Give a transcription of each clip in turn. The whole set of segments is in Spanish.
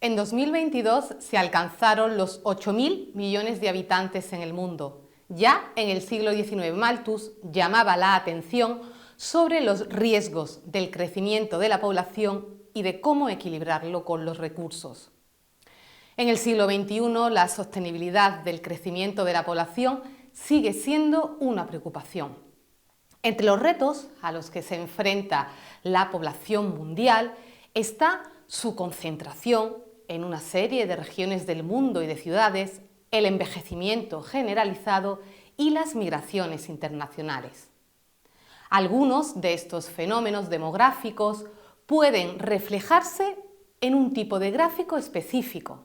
En 2022 se alcanzaron los 8.000 millones de habitantes en el mundo. Ya en el siglo XIX Malthus llamaba la atención sobre los riesgos del crecimiento de la población y de cómo equilibrarlo con los recursos. En el siglo XXI la sostenibilidad del crecimiento de la población sigue siendo una preocupación. Entre los retos a los que se enfrenta la población mundial está su concentración en una serie de regiones del mundo y de ciudades, el envejecimiento generalizado y las migraciones internacionales. Algunos de estos fenómenos demográficos pueden reflejarse en un tipo de gráfico específico,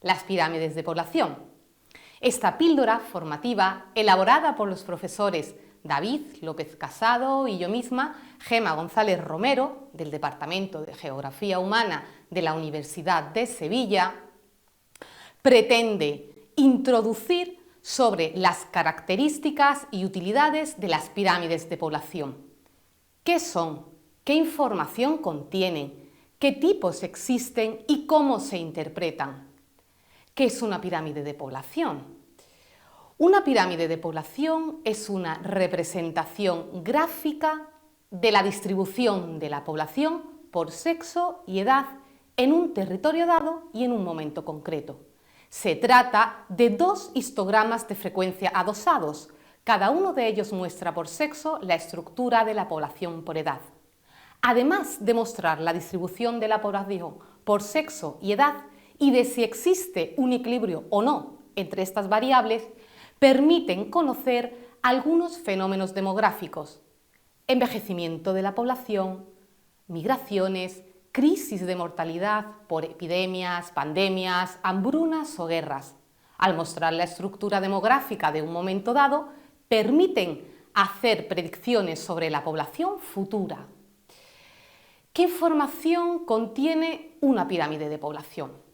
las pirámides de población. Esta píldora formativa, elaborada por los profesores David López Casado y yo misma, Gema González Romero, del Departamento de Geografía Humana de la Universidad de Sevilla, pretende introducir sobre las características y utilidades de las pirámides de población. ¿Qué son? ¿Qué información contienen? ¿Qué tipos existen y cómo se interpretan? ¿Qué es una pirámide de población? Una pirámide de población es una representación gráfica de la distribución de la población por sexo y edad en un territorio dado y en un momento concreto. Se trata de dos histogramas de frecuencia adosados. Cada uno de ellos muestra por sexo la estructura de la población por edad. Además de mostrar la distribución de la población por sexo y edad y de si existe un equilibrio o no entre estas variables, permiten conocer algunos fenómenos demográficos: envejecimiento de la población, migraciones, crisis de mortalidad por epidemias, pandemias, hambrunas o guerras. Al mostrar la estructura demográfica de un momento dado, permiten hacer predicciones sobre la población futura. ¿Qué información contiene una pirámide de población?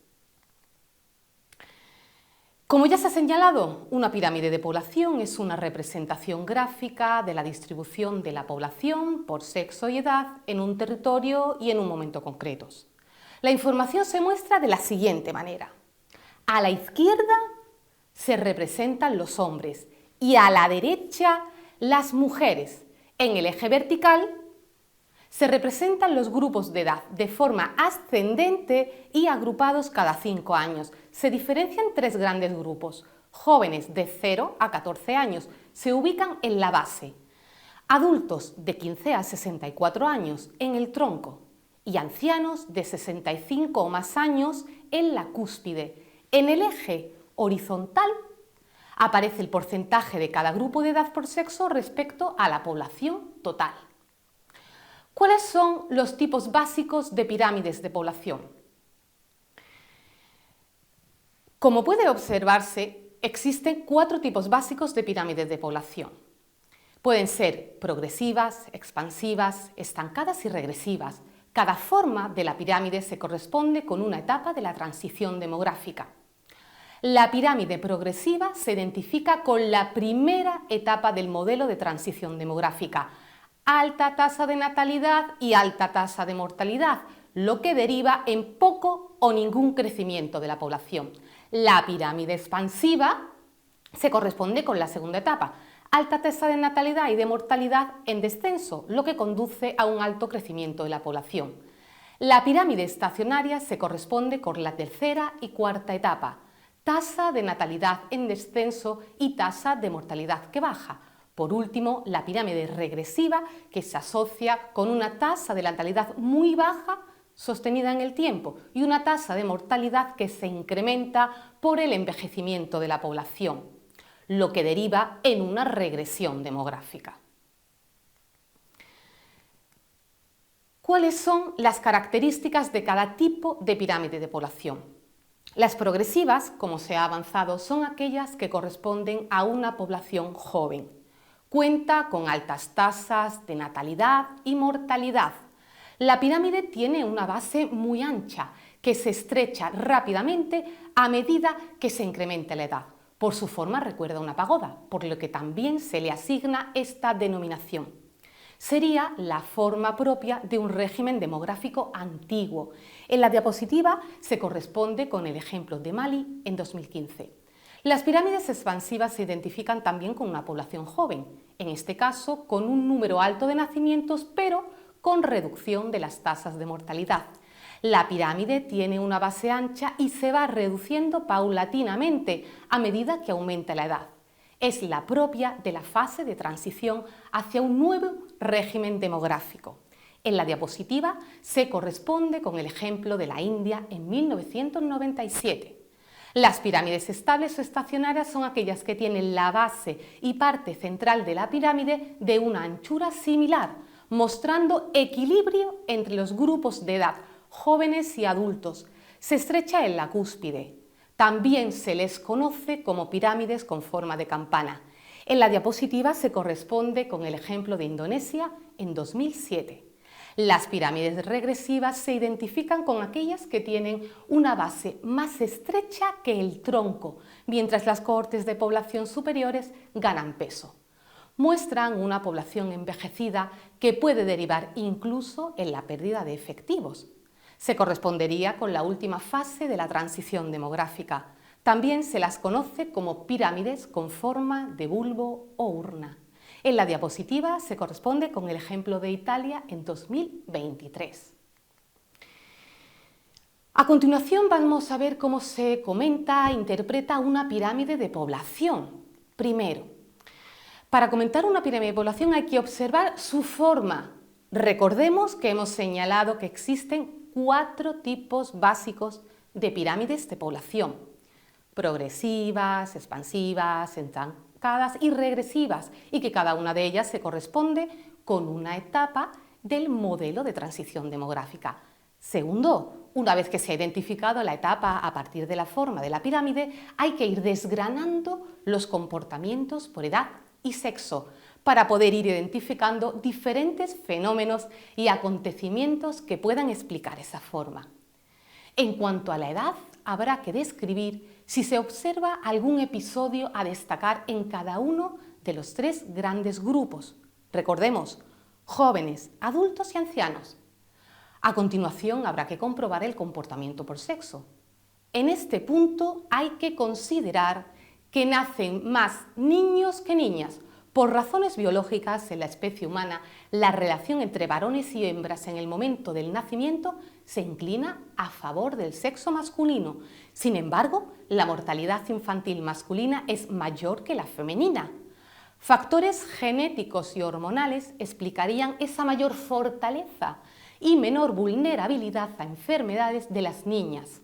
Como ya se ha señalado, una pirámide de población es una representación gráfica de la distribución de la población por sexo y edad en un territorio y en un momento concretos. La información se muestra de la siguiente manera. A la izquierda se representan los hombres y a la derecha las mujeres. En el eje vertical se representan los grupos de edad de forma ascendente y agrupados cada 5 años. Se diferencian tres grandes grupos. Jóvenes de 0 a 14 años se ubican en la base. Adultos de 15 a 64 años en el tronco. Y ancianos de 65 o más años en la cúspide. En el eje horizontal aparece el porcentaje de cada grupo de edad por sexo respecto a la población total. ¿Cuáles son los tipos básicos de pirámides de población? Como puede observarse, existen 4 tipos básicos de pirámides de población. Pueden ser progresivas, expansivas, estancadas y regresivas. Cada forma de la pirámide se corresponde con una etapa de la transición demográfica. La pirámide progresiva se identifica con la primera etapa del modelo de transición demográfica: alta tasa de natalidad y alta tasa de mortalidad, lo que deriva en poco o ningún crecimiento de la población. La pirámide expansiva se corresponde con la segunda etapa: alta tasa de natalidad y de mortalidad en descenso, lo que conduce a un alto crecimiento de la población. La pirámide estacionaria se corresponde con la tercera y cuarta etapa: tasa de natalidad en descenso y tasa de mortalidad que baja. Por último, la pirámide regresiva, que se asocia con una tasa de natalidad muy baja sostenida en el tiempo y una tasa de mortalidad que se incrementa por el envejecimiento de la población, lo que deriva en una regresión demográfica. ¿Cuáles son las características de cada tipo de pirámide de población? Las progresivas, como se ha avanzado, son aquellas que corresponden a una población joven. Cuenta con altas tasas de natalidad y mortalidad. La pirámide tiene una base muy ancha que se estrecha rápidamente a medida que se incrementa la edad. Por su forma recuerda una pagoda, por lo que también se le asigna esta denominación. Sería la forma propia de un régimen demográfico antiguo. En la diapositiva se corresponde con el ejemplo de Mali en 2015. Las pirámides expansivas se identifican también con una población joven, en este caso con un número alto de nacimientos, pero con reducción de las tasas de mortalidad. La pirámide tiene una base ancha y se va reduciendo paulatinamente a medida que aumenta la edad. Es la propia de la fase de transición hacia un nuevo régimen demográfico. En la diapositiva se corresponde con el ejemplo de la India en 1997. Las pirámides estables o estacionarias son aquellas que tienen la base y parte central de la pirámide de una anchura similar, mostrando equilibrio entre los grupos de edad, jóvenes y adultos. Se estrecha en la cúspide. También se les conoce como pirámides con forma de campana. En la diapositiva se corresponde con el ejemplo de Indonesia en 2007. Las pirámides regresivas se identifican con aquellas que tienen una base más estrecha que el tronco, mientras las cohortes de población superiores ganan peso. Muestran una población envejecida que puede derivar incluso en la pérdida de efectivos. Se correspondería con la última fase de la transición demográfica. También se las conoce como pirámides con forma de bulbo o urna. En la diapositiva se corresponde con el ejemplo de Italia en 2023. A continuación vamos a ver cómo se comenta e interpreta una pirámide de población. Primero, para comentar una pirámide de población hay que observar su forma. Recordemos que hemos señalado que existen 4 tipos básicos de pirámides de población: progresivas, expansivas, estancadas y regresivas, y que cada una de ellas se corresponde con una etapa del modelo de transición demográfica. Segundo, una vez que se ha identificado la etapa a partir de la forma de la pirámide, hay que ir desgranando los comportamientos por edad y sexo, para poder ir identificando diferentes fenómenos y acontecimientos que puedan explicar esa forma. En cuanto a la edad, habrá que describir si se observa algún episodio a destacar en cada uno de los 3 grandes grupos. Recordemos, jóvenes, adultos y ancianos. A continuación, habrá que comprobar el comportamiento por sexo. En este punto hay que considerar que nacen más niños que niñas. Por razones biológicas, en la especie humana, la relación entre varones y hembras en el momento del nacimiento se inclina a favor del sexo masculino. Sin embargo, la mortalidad infantil masculina es mayor que la femenina. Factores genéticos y hormonales explicarían esa mayor fortaleza y menor vulnerabilidad a enfermedades de las niñas.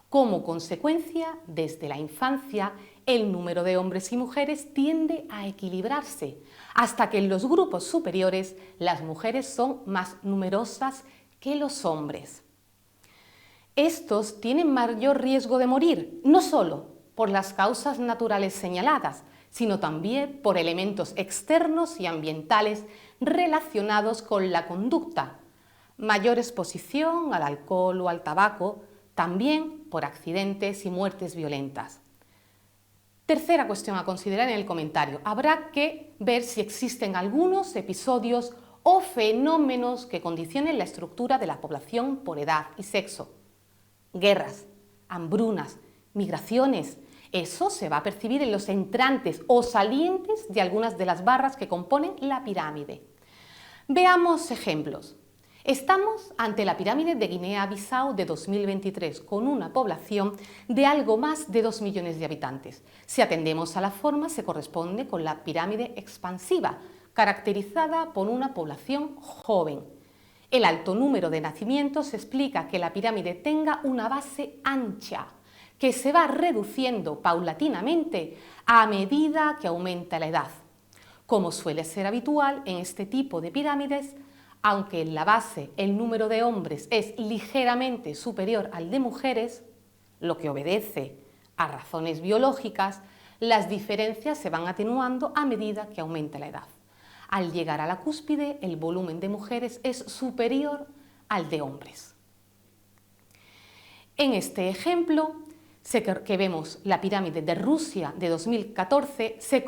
Como consecuencia, desde la infancia, el número de hombres y mujeres tiende a equilibrarse, hasta que en los grupos superiores las mujeres son más numerosas que los hombres. Estos tienen mayor riesgo de morir, no solo por las causas naturales señaladas, sino también por elementos externos y ambientales relacionados con la conducta, mayor exposición al alcohol o al tabaco, también por accidentes y muertes violentas. Tercera cuestión a considerar en el comentario. Habrá que ver si existen algunos episodios o fenómenos que condicionen la estructura de la población por edad y sexo. Guerras, hambrunas, migraciones. Eso se va a percibir en los entrantes o salientes de algunas de las barras que componen la pirámide. Veamos ejemplos. Estamos ante la pirámide de Guinea-Bissau de 2023, con una población de algo más de 2 millones de habitantes. Si atendemos a la forma, se corresponde con la pirámide expansiva, caracterizada por una población joven. El alto número de nacimientos explica que la pirámide tenga una base ancha, que se va reduciendo paulatinamente a medida que aumenta la edad. Como suele ser habitual en este tipo de pirámides, aunque en la base el número de hombres es ligeramente superior al de mujeres, lo que obedece a razones biológicas, las diferencias se van atenuando a medida que aumenta la edad. Al llegar a la cúspide, el volumen de mujeres es superior al de hombres. En este ejemplo, que vemos la pirámide de Rusia de 2014, se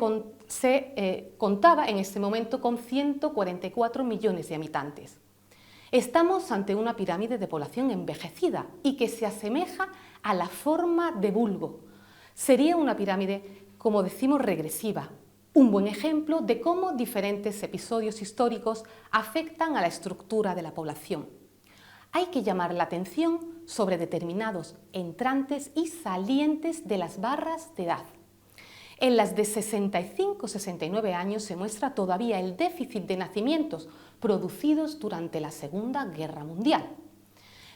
se contaba en este momento con 144 millones de habitantes. Estamos ante una pirámide de población envejecida y que se asemeja a la forma de bulbo. Sería una pirámide, como decimos, regresiva, un buen ejemplo de cómo diferentes episodios históricos afectan a la estructura de la población. Hay que llamar la atención sobre determinados entrantes y salientes de las barras de edad. En las de 65-69 años se muestra todavía el déficit de nacimientos producidos durante la Segunda Guerra Mundial.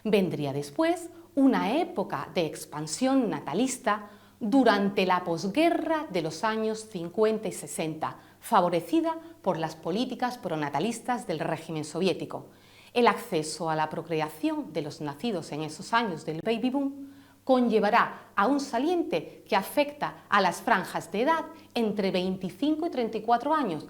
Vendría después una época de expansión natalista durante la posguerra de los años 50 y 60, favorecida por las políticas pronatalistas del régimen soviético. El acceso a la procreación de los nacidos en esos años del baby boom conllevará a un saliente que afecta a las franjas de edad entre 25 y 34 años.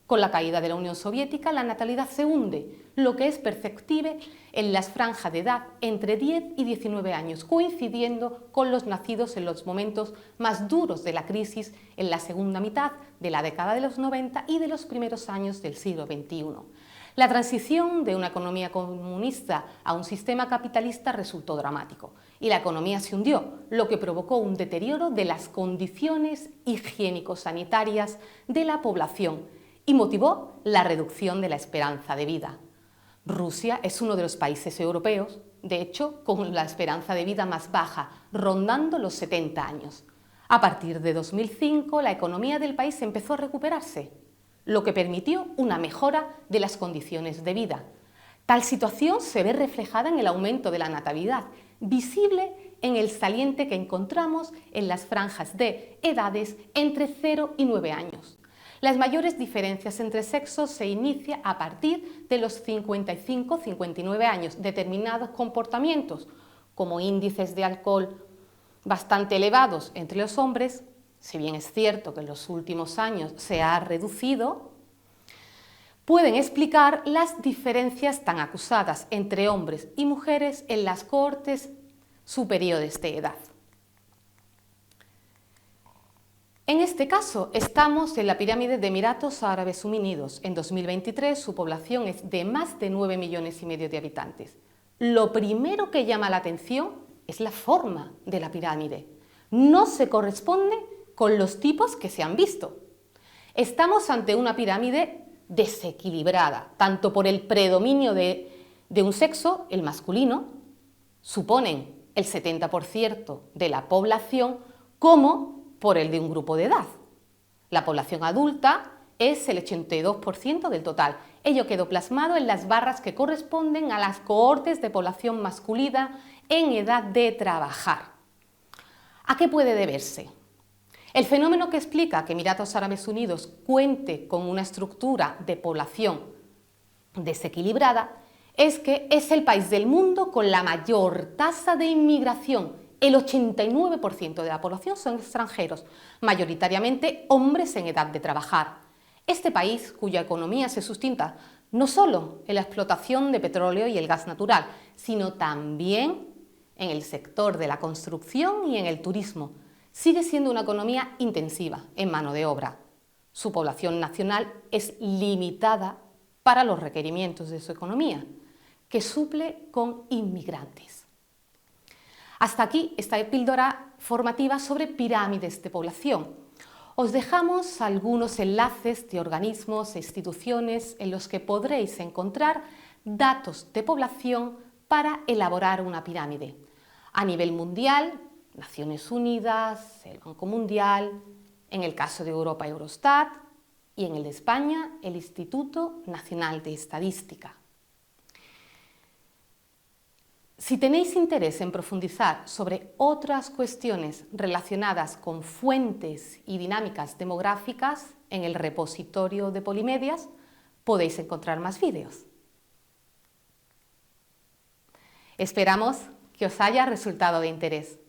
Con la caída de la Unión Soviética, la natalidad se hunde, lo que es perceptible en las franjas de edad entre 10 y 19 años, coincidiendo con los nacidos en los momentos más duros de la crisis en la segunda mitad de la década de los 90 y de los primeros años del siglo XXI. La transición de una economía comunista a un sistema capitalista resultó dramático y la economía se hundió, lo que provocó un deterioro de las condiciones higiénico-sanitarias de la población y motivó la reducción de la esperanza de vida. Rusia es uno de los países europeos, de hecho, con la esperanza de vida más baja, rondando los 70 años. A partir de 2005, la economía del país empezó a recuperarse, lo que permitió una mejora de las condiciones de vida. Tal situación se ve reflejada en el aumento de la natalidad, visible en el saliente que encontramos en las franjas de edades entre 0 y 9 años. Las mayores diferencias entre sexos se inician a partir de los 55-59 años. Determinados comportamientos, como índices de alcohol bastante elevados entre los hombres, si bien es cierto que en los últimos años se ha reducido, pueden explicar las diferencias tan acusadas entre hombres y mujeres en las cohortes superiores de edad. En este caso, estamos en la pirámide de Emiratos Árabes Unidos. En 2023 su población es de más de 9,5 millones de habitantes. Lo primero que llama la atención es la forma de la pirámide. No se corresponde con los tipos que se han visto. Estamos ante una pirámide desequilibrada, tanto por el predominio de un sexo, el masculino, suponen el 70% de la población, como por el de un grupo de edad. La población adulta es el 82% del total. Ello quedó plasmado en las barras que corresponden a las cohortes de población masculina en edad de trabajar. ¿A qué puede deberse? El fenómeno que explica que Emiratos Árabes Unidos cuente con una estructura de población desequilibrada es que es el país del mundo con la mayor tasa de inmigración. El 89% de la población son extranjeros, mayoritariamente hombres en edad de trabajar. Este país, cuya economía se sustenta no solo en la explotación de petróleo y el gas natural, sino también en el sector de la construcción y en el turismo, sigue siendo una economía intensiva en mano de obra. Su población nacional es limitada para los requerimientos de su economía, que suple con inmigrantes. Hasta aquí esta píldora formativa sobre pirámides de población. Os dejamos algunos enlaces de organismos e instituciones en los que podréis encontrar datos de población para elaborar una pirámide. A nivel mundial, Naciones Unidas, el Banco Mundial, en el caso de Europa, Eurostat, y en el de España, el Instituto Nacional de Estadística. Si tenéis interés en profundizar sobre otras cuestiones relacionadas con fuentes y dinámicas demográficas, en el repositorio de Polimedias podéis encontrar más vídeos. Esperamos que os haya resultado de interés.